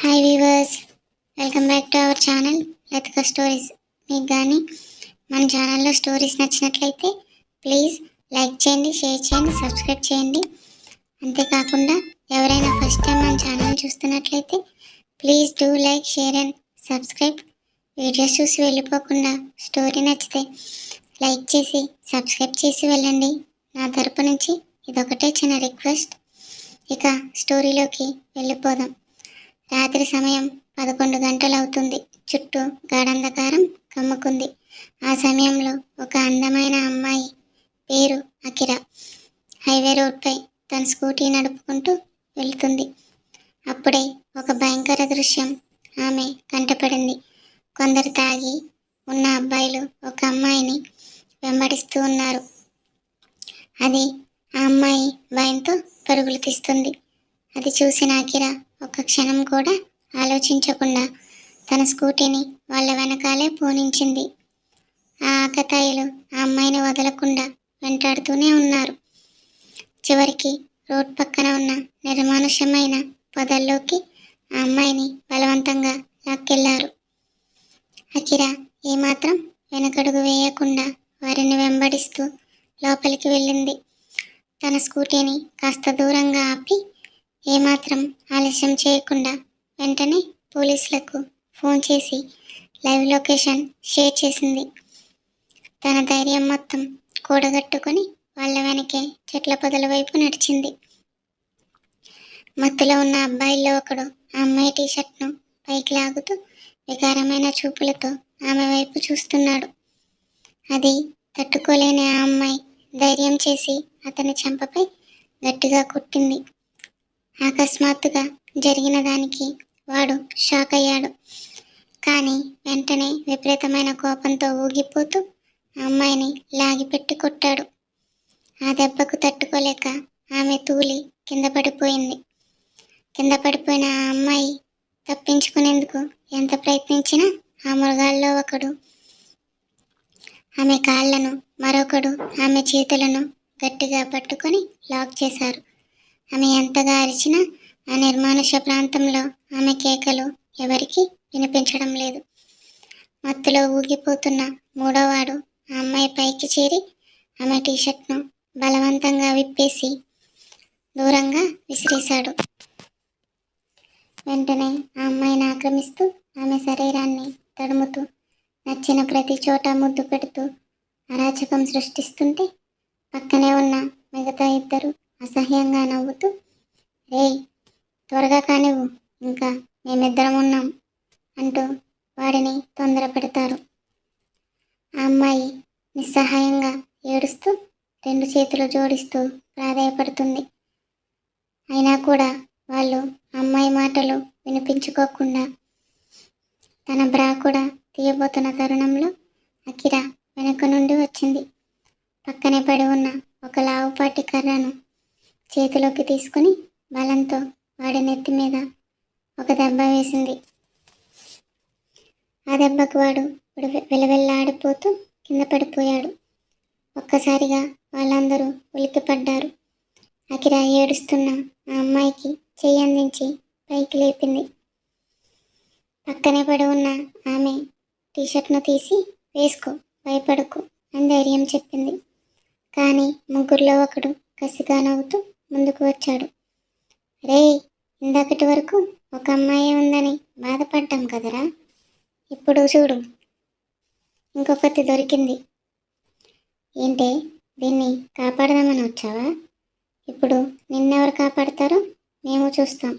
Hi weavers, welcome back to our channel Latika stories. మీకు కానీ మన ఛానల్లో స్టోరీస్ నచ్చినట్లయితే ప్లీజ్ లైక్ చేయండి, షేర్ చేయండి, సబ్స్క్రైబ్ చేయండి. అంతేకాకుండా ఎవరైనా ఫస్ట్ టైం మన ఛానల్ చూస్తున్నట్లయితే please do like, share and subscribe. Videos చూసి వెళ్ళిపోకుండా స్టోరీ నచ్చితే లైక్ చేసి సబ్స్క్రైబ్ చేసి వెళ్ళండి. నా తరపు నుంచి ఇదొకటే చిన్న రిక్వెస్ట్. ఇక స్టోరీలోకి వెళ్ళిపోదాం. రాత్రి సమయం 11 గంటలవుతుంది. చుట్టూ గాఢంధకారం కమ్ముకుంది. ఆ సమయంలో ఒక అందమైన అమ్మాయి పేరు అకిరా హైవే రోడ్పై తన స్కూటీ నడుపుకుంటూ వెళ్తుంది. అప్పుడే ఒక భయంకర దృశ్యం ఆమె కంటపడింది. కొందరు తాగి ఉన్న అబ్బాయిలు ఒక అమ్మాయిని వెంబడిస్తూ ఉన్నారు. అది ఆ అమ్మాయి భయంతో పరుగులు తీస్తుంది. అది చూసిన అకిరా ఒక్క క్షణం కూడా ఆలోచించకుండా తన స్కూటీని వాళ్ళ వెనకాలే పోనించింది. ఆ ఆకతాయిలు ఆ అమ్మాయిని వదలకుండా వెంటాడుతూనే ఉన్నారు. చివరికి రోడ్ పక్కన ఉన్న నిర్మానుష్యమైన పొదల్లోకి ఆ అమ్మాయిని బలవంతంగా లాక్కెళ్లారు. అకిరా ఏమాత్రం వెనకడుగు వేయకుండా వారిని వెంబడిస్తూ లోపలికి వెళ్ళింది. తన స్కూటీని కాస్త దూరంగా ఆపి ఏమాత్రం ఆలస్యం చేయకుండా వెంటనే పోలీసులకు ఫోన్ చేసి లైవ్ లొకేషన్ షేర్ చేసింది. తన ధైర్యం మొత్తం కూడగట్టుకొని వాళ్ళ వెనకే చెట్ల పొదల వైపు నడిచింది. మత్తులో ఉన్న అబ్బాయిల్లో ఒకడు ఆ అమ్మాయి టీషర్ట్ను పైకి లాగుతూ వికారమైన చూపులతో ఆమె వైపు చూస్తున్నాడు. అది తట్టుకోలేని ఆ అమ్మాయి ధైర్యం చేసి అతని చెంపపై గట్టిగా కొట్టింది. అకస్మాత్తుగా జరిగిన దానికి వాడు షాక్ అయ్యాడు. కానీ వెంటనే విపరీతమైన కోపంతో ఊగిపోతూ ఆ అమ్మాయిని లాగిపెట్టి కొట్టాడు. ఆ దెబ్బకు తట్టుకోలేక ఆమె తూలి కింద పడిపోయింది. కింద పడిపోయిన ఆ అమ్మాయి తప్పించుకునేందుకు ఎంత ప్రయత్నించినా ఆ మృగాల్లో ఒకడు ఆమె కాళ్లను, మరొకడు ఆమె చేతులను గట్టిగా పట్టుకొని లాక్ చేశారు. ఆమె ఎంతగా అరిచినా ఆ నిర్మానుష్య ప్రాంతంలో ఆమె కేకలు ఎవరికీ వినిపించడం లేదు. మత్తులో ఊగిపోతున్న మూడోవాడు ఆ అమ్మాయి పైకి చేరి ఆమె టీషర్ట్ను బలవంతంగా విప్పేసి దూరంగా విసిరేశాడు. వెంటనే ఆ అమ్మాయిని ఆక్రమిస్తూ ఆమె శరీరాన్ని తడుముతూ నచ్చిన ప్రతి చోట ముద్దు పెడుతూ అరాచకం సృష్టిస్తుంటే పక్కనే ఉన్న మిగతా ఇద్దరు అసహ్యంగా నవ్వుతూ, రేయ్ త్వరగా కానివ్వు, ఇంకా మేమిద్దరం ఉన్నాం అంటూ వాడిని తొందర పెడతారు. ఆ అమ్మాయి నిస్సహాయంగా ఏడుస్తూ 2 చేతులు జోడిస్తూ ప్రాధేయపడుతుంది. అయినా కూడా వాళ్ళు అమ్మాయి మాటలు వినిపించుకోకుండా తన బ్రా కూడా తీయబోతున్న తరుణంలో అకిరా వెనుక నుండి వచ్చింది. పక్కనే పడి ఉన్న ఒక లావుపాటి కర్రను చేతిలోకి తీసుకుని బలంతో వాడి నెత్తి మీద ఒక దెబ్బ వేసింది. ఆ దెబ్బకు వాడు విలవిల్లాడిపోతూ కింద పడిపోయాడు. ఒక్కసారిగా వాళ్ళందరూ ఉలిక్కిపడ్డారు. అకిరా ఏడుస్తున్న ఆ అమ్మాయికి చెయ్యి అందించి పైకి లేపింది. పక్కనే పడి ఉన్న ఆమె టీషర్ట్ను తీసి వేసుకో, భయపడకు అని ధైర్యం చెప్పింది. కానీ ముగ్గురులో ఒకడు కసిగా నవ్వుతూ ముందుకు వచ్చాడు. రేయ్, ఇందాకటి వరకు ఒక అమ్మాయి ఉందని బాధపడ్డాం కదరా, ఇప్పుడు చూడు ఇంకొకటి దొరికింది. ఏంటే, దీన్ని కాపాడదామని వచ్చావా? ఇప్పుడు నిన్నెవరు కాపాడతారో మేము చూస్తాం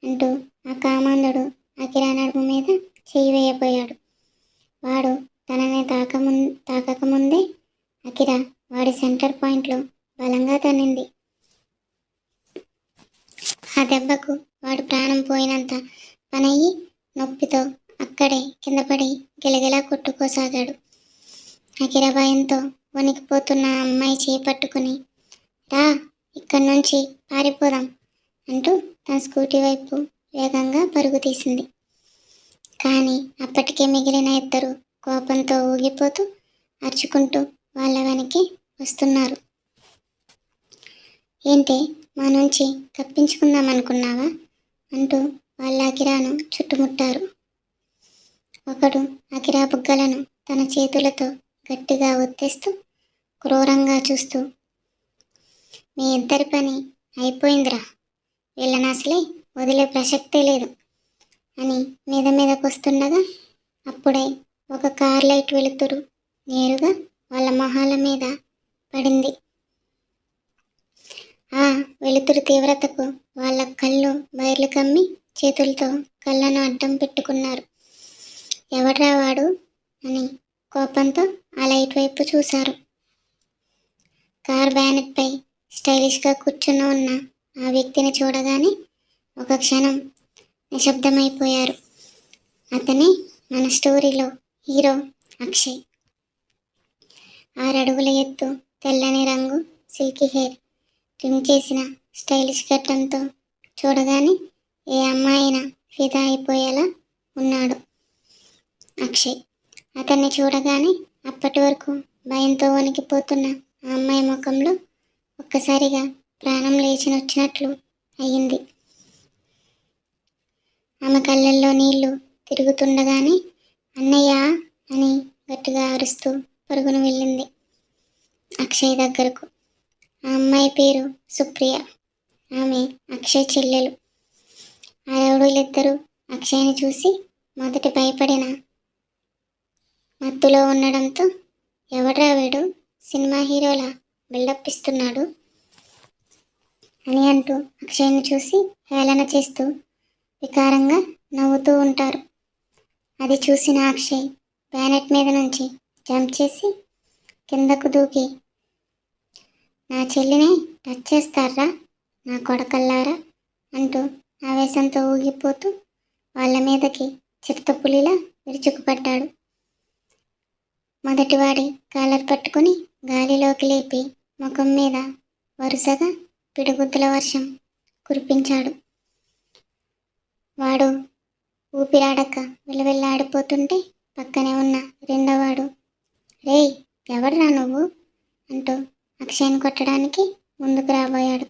అంటూ ఆ కామాంధుడు అకిరా నడుము మీద చెయ్యి వేయబోయాడు. వాడు తనని తాకకముందే అకిరా వాడి సెంటర్ పాయింట్లో బలంగా తన్నింది. ఆ దెబ్బకు వాడు ప్రాణం పోయినంత పనయ్యి నొప్పితో అక్కడే కిందపడి గిలగిలా కొట్టుకోసాగాడు. అకిరా భయంతో వణికిపోతున్న ఆ అమ్మాయి చేయి పట్టుకుని, రా ఇక్కడి నుంచి పారిపోదాం అంటూ తన స్కూటీ వైపు వేగంగా పరుగు తీసింది. కానీ అప్పటికే మిగిలిన ఇద్దరు కోపంతో ఊగిపోతూ అరుచుకుంటూ వాళ్ళ వెనక్కి వస్తున్నారు. ఏంటి, మా నుంచి తప్పించుకుందాం అనుకున్నావా అంటూ వాళ్ళ అకిరాను చుట్టుముట్టారు. ఒకడు అకిరా బుగ్గలను తన చేతులతో గట్టిగా ఒత్తేస్తూ క్రూరంగా చూస్తూ, మీ ఇద్దరి పని అయిపోయిందిరా, వీళ్ళని అసలే వదిలే ప్రసక్తే లేదు అని మీద మీదకొస్తుండగా అప్పుడే ఒక కార్ లైట్ వెలుతురు నేరుగా వాళ్ళ మొహాల మీద పడింది. ఆ వెలుతురు తీవ్రతకు వాళ్ళ కళ్ళు బయర్లు కమ్మి చేతులతో కళ్ళను అడ్డం పెట్టుకున్నారు. ఎవడ్రా వాడు అని కోపంతో ఆ లైట్ వైపు చూశారు. కార్ బ్యానెట్ పై స్టైలిష్గా కూర్చుని ఉన్న ఆ వ్యక్తిని చూడగానే ఒక క్షణం నిశ్శబ్దమైపోయారు. అతనే మన స్టోరీలో హీరో అక్షయ్. 6 అడుగుల ఎత్తు, తెల్లని రంగు, సిల్కీ హెయిర్, ట్రిమ్ చేసిన స్టైలిష్ గడ్డంతో చూడగానే ఏ అమ్మాయినా ఫిదా అయిపోయేలా ఉన్నాడు అక్షయ్. అతన్ని చూడగానే అప్పటి వరకు భయంతో వణికిపోతున్న ఆ అమ్మాయి ముఖంలో ఒక్కసారిగా ప్రాణం లేచినొచ్చినట్లు అయ్యింది. ఆమె కళ్ళల్లో నీళ్లు తిరుగుతుండగానే అన్నయ్య అని గట్టిగా అరుస్తూ పరుగున వెళ్ళింది అక్షయ్ దగ్గరకు. ఆ అమ్మాయి పేరు సుప్రియ. ఆమె అక్షయ్ చెల్లెలు. ఆ రౌడీలిద్దరూ అక్షయ్ని చూసి మొదట భయపడిన మత్తులో ఉండడంతో, ఎవడ్రా వీడు సినిమా హీరోలా బిల్డప్ ఇస్తున్నాడు అని అంటూ అక్షయ్ని చూసి హేళన చేస్తూ వికారంగా నవ్వుతూ ఉంటారు. అది చూసిన అక్షయ్ బ్యానెట్ మీద నుంచి జంప్ చేసి కిందకు దూకి, నా చెల్లిని టచ్ చేస్తారా నా కొడకల్లారా అంటూ ఆవేశంతో ఊగిపోతూ వాళ్ళ మీదకి చిరుతపులిలా విరుచుకుపడ్డాడు. మొదటివాడి కాలర్ పట్టుకుని గాలిలోకి లేపి ముఖం మీద వరుసగా పిడుగుద్దుల వర్షం కురిపించాడు. వాడు ఊపిరాడక విలవిల్లాడిపోతుంటే పక్కనే ఉన్న రెండోవాడు, రేయ్ ఎవడ్రా నువ్వు అంటూ అక్షయ్ని కొట్టడానికి ముందుకు రాబోయాడు.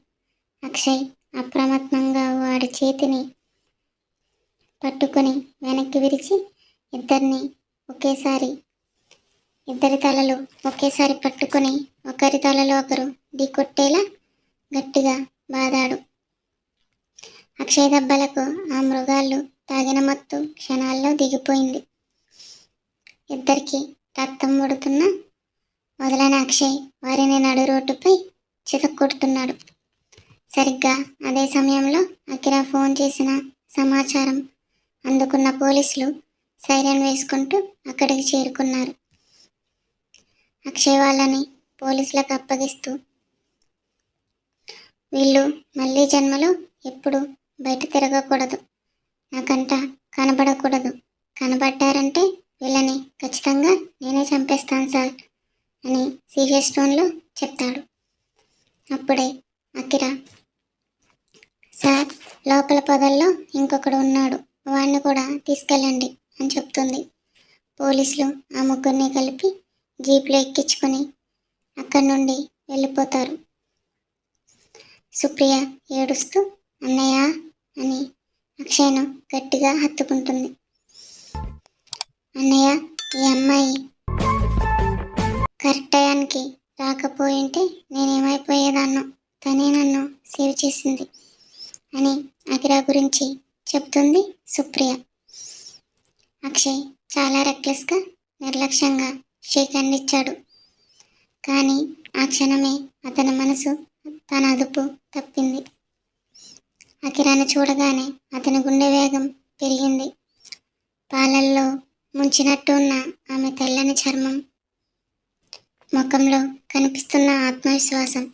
అక్షయ్ అప్రమత్తంగా వాడి చేతిని పట్టుకొని వెనక్కి విరిచి ఇద్దరి తలలు ఒకేసారి పట్టుకొని ఒకరి తలలో ఒకరు ఢీకొట్టేలా గట్టిగా బాదాడు. అక్షయ్ దెబ్బలకు ఆ మృగాళ్ళు తాగిన మత్తు క్షణాల్లో దిగిపోయింది. ఇద్దరికి రక్తం ఉడుతున్నా వదలని అక్షయ్ వారిని నడు రోడ్డుపై చితక్కొడుతున్నాడు. సరిగ్గా అదే సమయంలో అకిరా ఫోన్ చేసిన సమాచారం అందుకున్న పోలీసులు సైరన్ వేసుకుంటూ అక్కడికి చేరుకున్నారు. అక్షయ్ వాళ్ళని పోలీసులకు అప్పగిస్తూ, వీళ్ళు మళ్ళీ జన్మలో ఎప్పుడు బయట తిరగకూడదు, నాకంట కనబడకూడదు, కనబడ్డారంటే వీళ్ళని ఖచ్చితంగా నేనే చంపేస్తాను సార్ అని సీరియస్ టోన్లో చెప్తాడు. అప్పుడే అకిరా, సార్ లోపల పొదల్లో ఇంకొకడు ఉన్నాడు, వాడిని కూడా తీసుకెళ్ళండి అని చెప్తుంది. పోలీసులు ఆ ముగ్గురిని కలిపి జీప్లో ఎక్కించుకొని అక్కడి నుండి వెళ్ళిపోతారు. సుప్రియ ఏడుస్తూ అన్నయ్య అని అక్షయ్ను గట్టిగా హత్తుకుంటుంది. అన్నయ్య, ఈ అమ్మాయి కరెక్ట్ టయానికి రాకపోయింటే నేనేమైపోయేదాన్నో, తనే నన్ను సేవ్ చేసింది అని అకిరా గురించి చెప్తుంది సుప్రియ. అక్షయ్ చాలా రెక్లెస్గా నిర్లక్ష్యంగా షేక్ హ్యాండ్ ఇచ్చాడు. కానీ ఆ క్షణమే అతని మనసు తన అదుపు తప్పింది. అకిరాను చూడగానే అతని గుండె వేగం పెరిగింది. పాలల్లో ముంచినట్టు ఉన్న ఆమె తెల్లని చర్మం, ముఖంలో కనిపిస్తున్న ఆత్మవిశ్వాసం,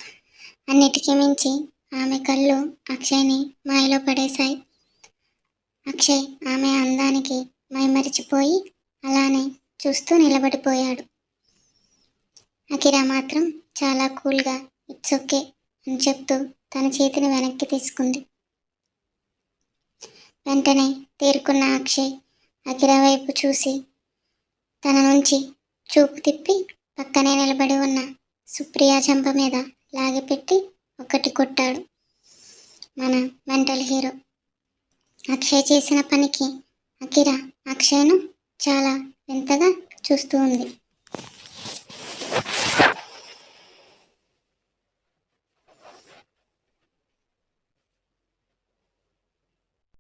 అన్నిటికీ మించి ఆమె కళ్ళు అక్షయ్ని మాయలో పడేశాయి. అక్షయ్ ఆమె అందానికి మైమరిచిపోయి అలానే చూస్తూ నిలబడిపోయాడు. అకిరా మాత్రం చాలా కూల్గా ఇట్స్ ఓకే అని చెప్తూ తన చేతిని వెనక్కి తీసుకుంది. వెంటనే తేరుకున్న అక్షయ్ అకిరా వైపు చూసి తన నుంచి చూపు తిప్పి పక్కనే నిలబడి ఉన్న సుప్రియ చెంప మీద లాగిపెట్టి ఒకటి కొట్టాడు మన మెంటల్ హీరో. అక్షయ్ చేసిన పనికి అకిరా అక్షయ్ను చాలా వింతగా చూస్తూ ఉంది.